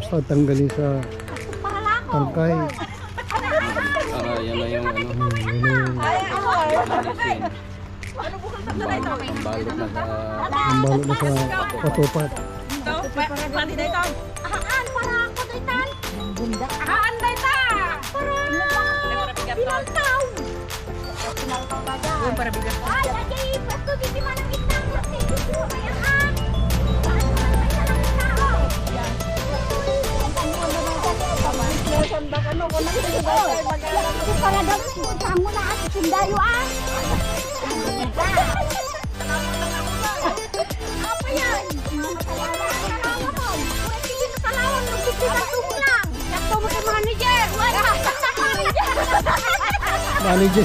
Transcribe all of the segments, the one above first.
Tapos tatanggalin sa tangkay. Yan na yung ano. Yan na yung Balot na sa... ang balot na sa patupat. Pati na ito. Aan, para ako daytan. Aan daytan. Para pinaltaw. Pinaltaw ba dyan? Para bigat. Ay, ajay, pasto hindi man ang itang. Ayan ha. Para daw sa mo na at sundayo ah. Apa yan? Manager.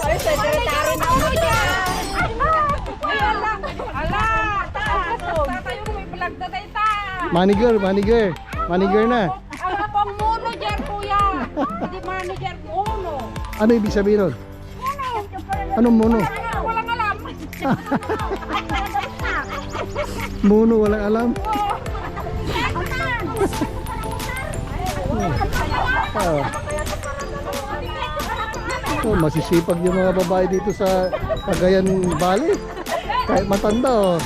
Ay, sekretary na ako dyan. Ala, tayo may vlog na tayo ta. Manager na. Ala pong muno dyan, kuya. Hindi manager, muno. Ano ibig sabihin nun? Anong mono? Walang alam. Mono, walang alam. Oh, masisipag yung mga babae dito sa Cagayan Valley. Kahit matanda, oh.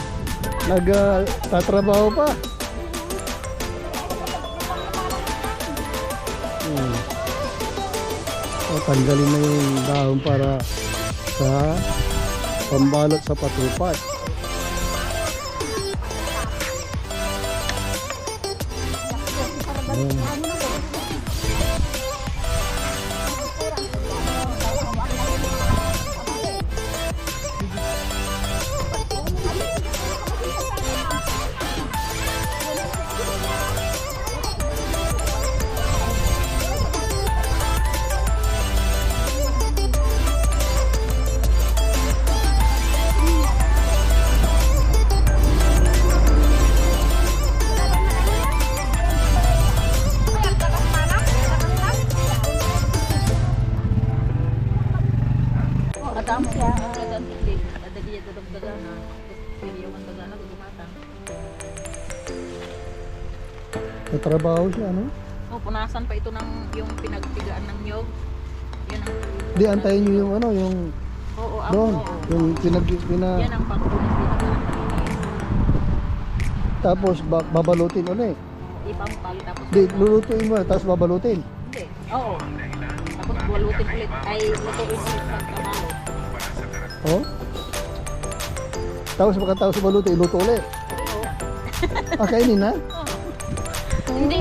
Nagtatrabaho pa. So, tanggalin na yung dahon para sa pambalot sa patupat. Tama siya. Dadali yan dadagdagan na. Piliyawan dagan na gumatang. Tatrabaho siya, ano? Oh, punasan pa ito ng yung pinagtigaan ng nyog. Yan ang Di, antayin nyo yung ano, yung oo, doon, yung Yan ang pagpunas pinagdaan. tapos babalutin ulit. Ipampal tapos Di, lulutuin mo, tapos babalutin. hindi. Oo. Tapos walutin ulit ay lutuin ulit pagkamalo. Oh? Tapos pagkatapos balutin, iluto ulit. Oo. Kainin na? Hindi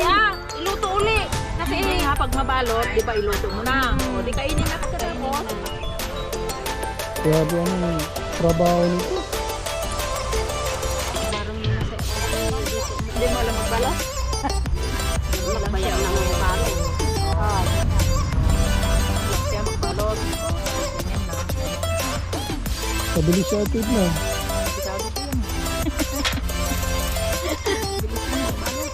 iluto ulit. Kasi pag mabalot, di ba iluto mo na. O di kainin na pagkatapos. Kaya di ano yung trabaho nito. Parang yun nasa hindi mo alam magbalot? Walang bayan ng magbalot. Siya magbalot. Ganyan na. Pabilis siya atid na. Sigado ko yun. Bilis na magbalot.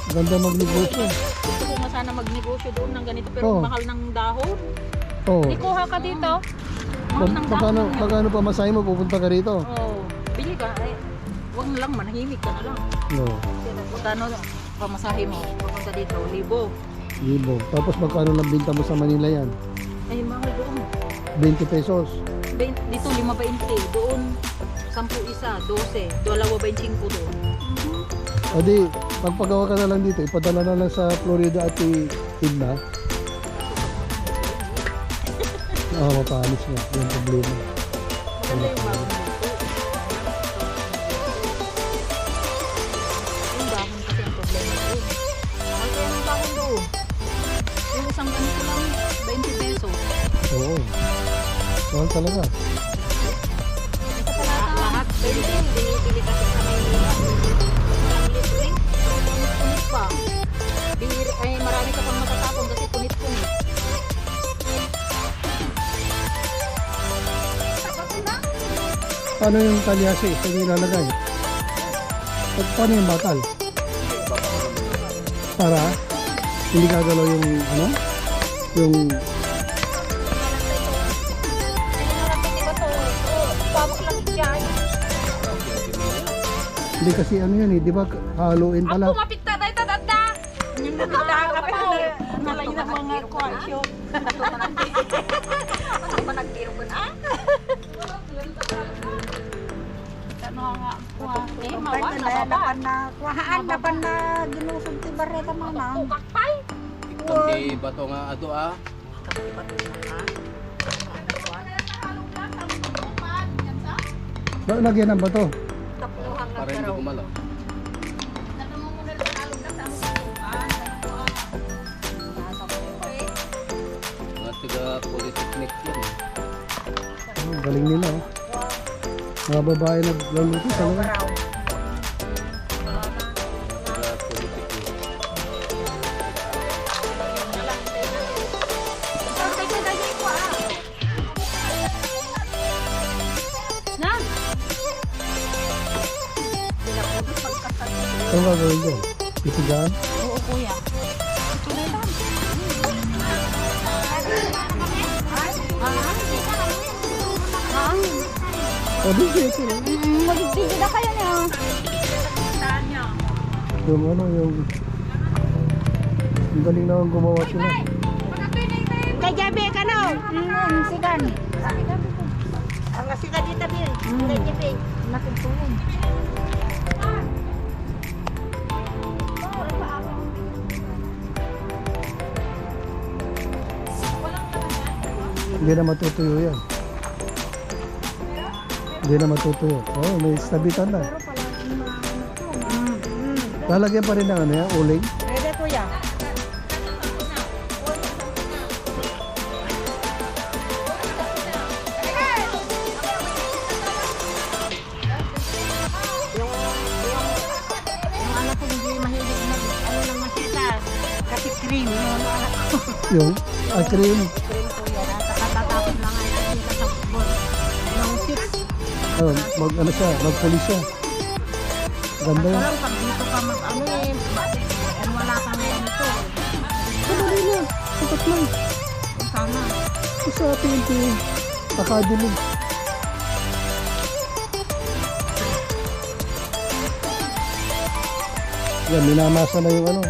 Ganda magnegosyo. Gusto ko nga sana magnegosyo doon ng ganito pero Oo. mahal ng dahon. Oh. Ikuha ka dito. Mahal ng dahon. Magkano pa masahe mo pupunta ka rito? Oo. Bili ka. Ay, huwag na lang, manahimik ka na lang. No. Magkano pamasahe mo? Pupunta dito, 1,000. Libo. Tapos magkano lang binta mo sa Manila yan? Ay, mahal doon. 20 pesos. Dito 5.20. Doon 10 isa, 12. 2.25 doon. O di, pagpagawa ka na lang dito, ipadala na lang sa Florida at Idna. Oo, mapahalis mo. Yung problema. Maganda yung bagong dito. Yung dahon kasi ang problema doon. Mahal kaya ng dahon doon. Yung isang ganito lang, 20 pesos. Oo. Mahal talaga. Lahat 20, binibili kasi sa Maynila. Walang libre. Punit pa. Ay, marami ka pang matatapon kasi punit-punit. Paano yung kalyasi? Saan yung ilalagay? At paano yung bakal? Para hindi gagalaw yung ano? Yung Hindi kasi ano yan eh, di ba haluin Ang pala. pumapit na tayo tatanda. Nalayo na mga kwasyo. Ano ba nagtiro ko na? Ano nga po? Eh, mawa na baba. Kuhaan na pa na ginusog ti bareta mama. Tukakpay. Kundi bato nga ato ah. Lagyan ng bato. Para hindi gumalaw. Mga tiga polytechnic yan. Galing nila oh. Mga babae nagluluto talaga. Tiga polytechnic. Na? Ano ba gawin dyan? Titigaan? Oo, kuya. Ito na lang. O di ito lang. Mag-video na kayo niyo. Yung ano yung... Ang galing naman gumawa sila. Kay Jabe ka no. Sigan. Ang sigan dito bil. Kay Jabe. Nakitulong. Hindi na matutuyo yan. Hindi na matutuyo. Oh, may sabitan na. Lalagyan pa rin ng ano yan, uling. Pwede kuya. Yung anak ko hindi mahilig mag ano lang makita. Kasi cream yung anak ko. Yung cream. Cream kuya. Katatapos lang ay nakita sa football. Yung 6. Oh, mag ano siya, magpulis siya. Ganda yan. Parang pag dito ka mag ano eh. Ano wala kang ganito. Madali na. Sapat lang. Sana. Sa PNP Academy. Yan, minamasa na yung ano.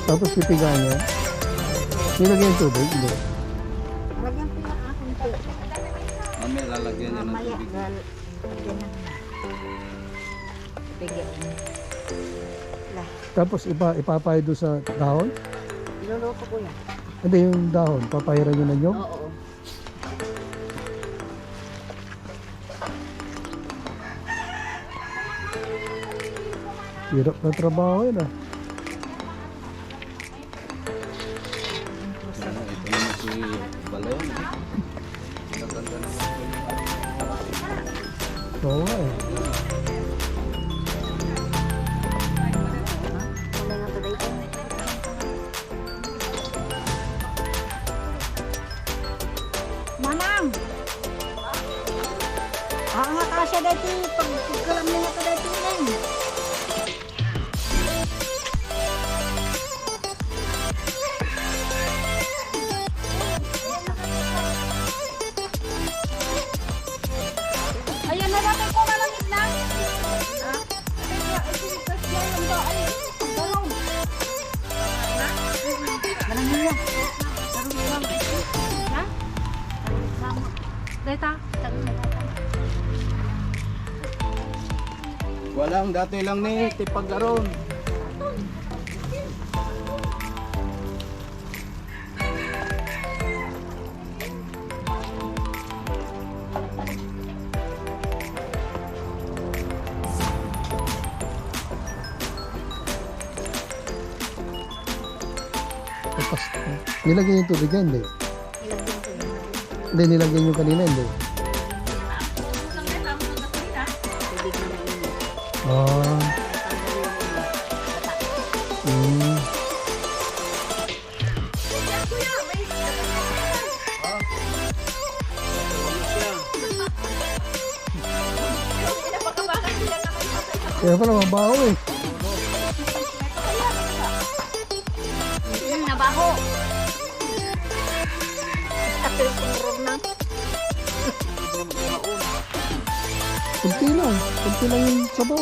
Tapos pipigaan niya. Nilagyan yung tubig? Hindi. Lagyan ko yung aking po. Mamaya lalagyan niya ng Mamaya. tubig. Lagyan na. Bigyan. Lah. Tapos ipapay doon sa dahon? Iluluto ko yan. Hindi, yung dahon. Papahiran nyo na nyo? Oo. Hirap na trabaho yun ah. Ito naman si Balayan. Gaganda naman. Oo nga eh. Kulay nga tuloy ko. Manang! Nga kasya dati. Pagkalam niya nga ito dati na yun. Ayan na natin ko malangit na. Manang niya. Ha? Data? Walang dati lang ni tipagaron. Tapos, nilagyan yung tubig yan, hindi. Hindi, nilagyan yung kanina, hindi. Ah. Mm. Kaya pala mabaho eh. Nabaho. At yung kumurog na. Kunti lang yung sabaw.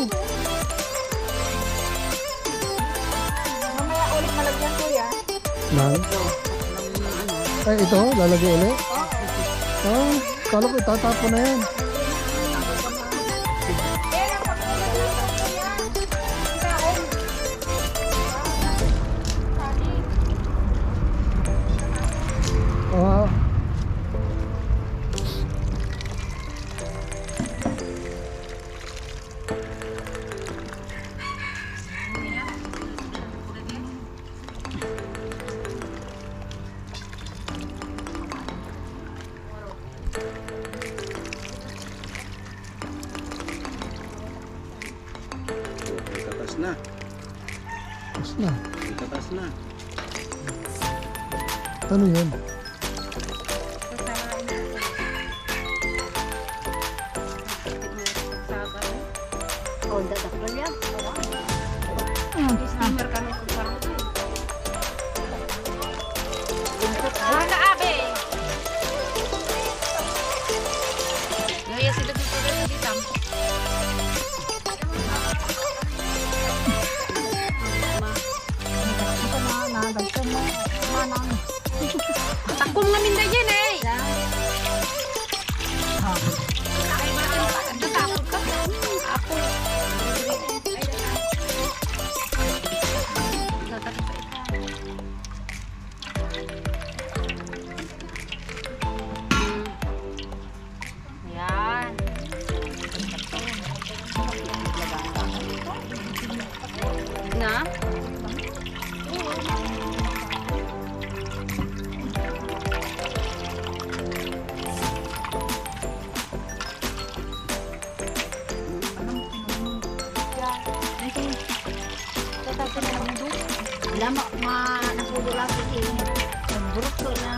Mamaya ulit malagyan kuya. Nang? Ay, ito, lalagay ulit? Oh, kala ko itatapon na yan. Ah. Itatas na. Tapos na. Itatas na. Ano yan? Oh, dadaklan yan. Steamer kami kung parang ito. Wala abe. Gaya sila dito rin dito. Takong namin na yan eh. Ay, natakot ka. Ako. Yan. Na? Lama, napudo lang kasi buruk ko na.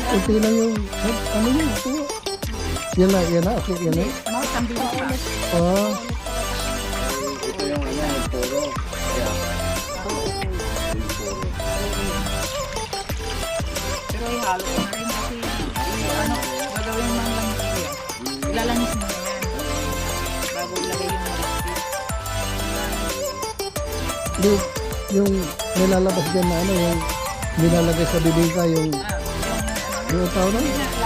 Kunti lang yung, ano yun? Ito. Yan na, okay, yan na. Mau sambil ulit. Ah, Ito yung yung puro. Kaya, yung puro. Pero ihalo ko na rin kasi ano, gagawin mo lang siya. Ilalanis mo na yan. Bago ilagay yung malapit. di, yung nilalabas dyan na ano, yung nilalagay sa bibingka, yung tao na?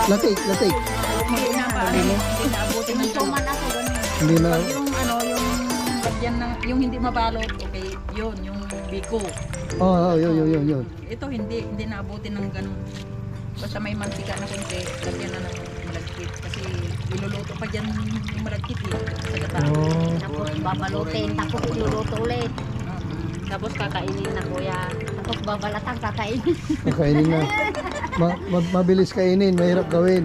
Latik. Hindi na pa, hindi na abutin ng Tuman ako ganun. Hindi na, Pag yung ano, yung bagyan ng, yung hindi mabalot, okay, yun, yung biko. yun. Ito hindi na abutin ng ganun. Basta may mantika na konti, lagyan na ng malagkit. Kasi iluluto pa dyan yung malagkit eh, sa gata. Oh, Tapos babalutin, tapos iluluto ulit. Tapos kakainin na kuya. Tapos babalatan, kakainin. kakainin na. Mabilis kainin, mahirap gawin.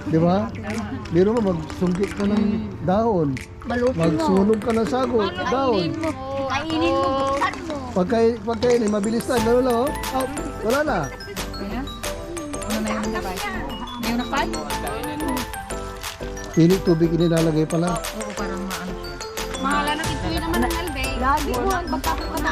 Di ba? Biro mo, magsungkit ka ng dahon. Balutin mo. Magsunog ka ng sago, dahon. Kainin mo. Kainin mo, buksan mo. Pagkainin, mabilis na. Lalo lang, oh. Oh, wala na. Kaya? Ano na yung nabay? Yung nakay? Pili tubig inilalagay pala. Oo, parang maano siya. Mahala na ito yun naman ng albe. Lagi mo, pagkakot ka na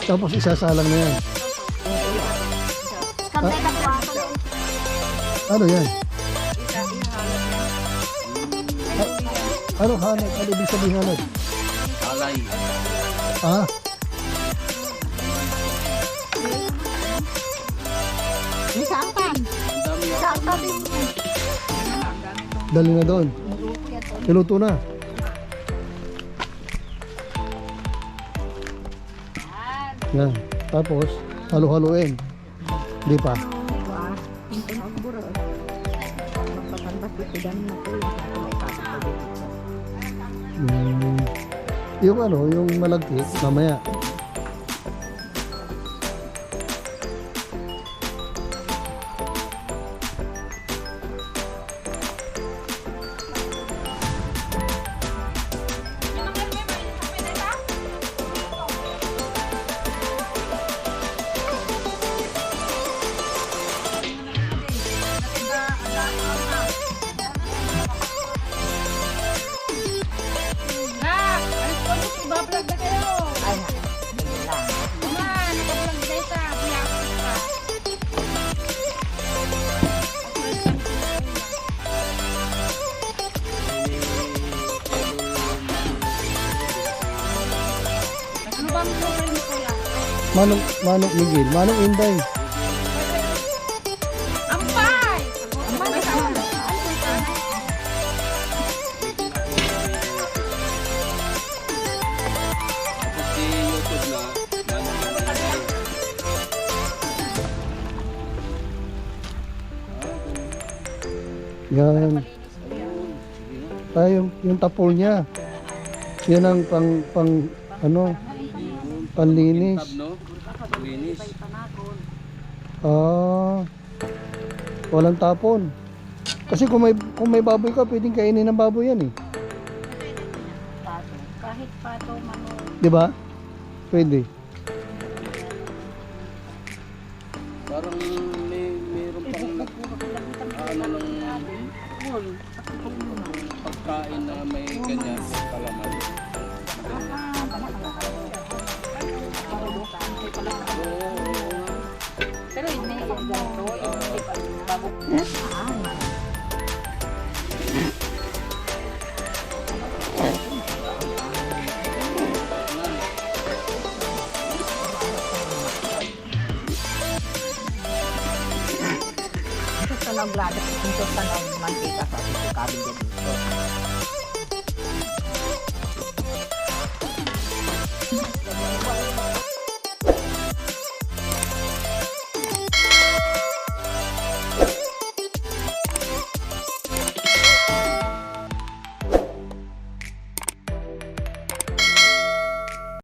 Tapos isasalang na yan. Kamay na po. Ano yan? Ano hanap? Ano ibig sabihin hanap? Alay. Ah, May sangkan. Ang dami yung Sangkan din. dali na doon. Niluto na. Yan. Tapos, halo-haloin. Di pa. Yung ano, yung malagkit, mamaya. Manong Miguel, Manong Inday. Ampay! Ampay sa ulo. Tapos si YouTube na, Yan. Yung tapol niya. Yan ang ano, panlinis. tab, no? Linis. Ah, walang tapon. Kasi kung may baboy ka, pwedeng kainin ng baboy yan eh. Kahit pato, manok. 'Di ba? Pwede. Parang meron pang ano ng pagkain na may ganyan palaman. Pero hindi bago. Ito sa laglada, ito sa mantika sa kabin dito.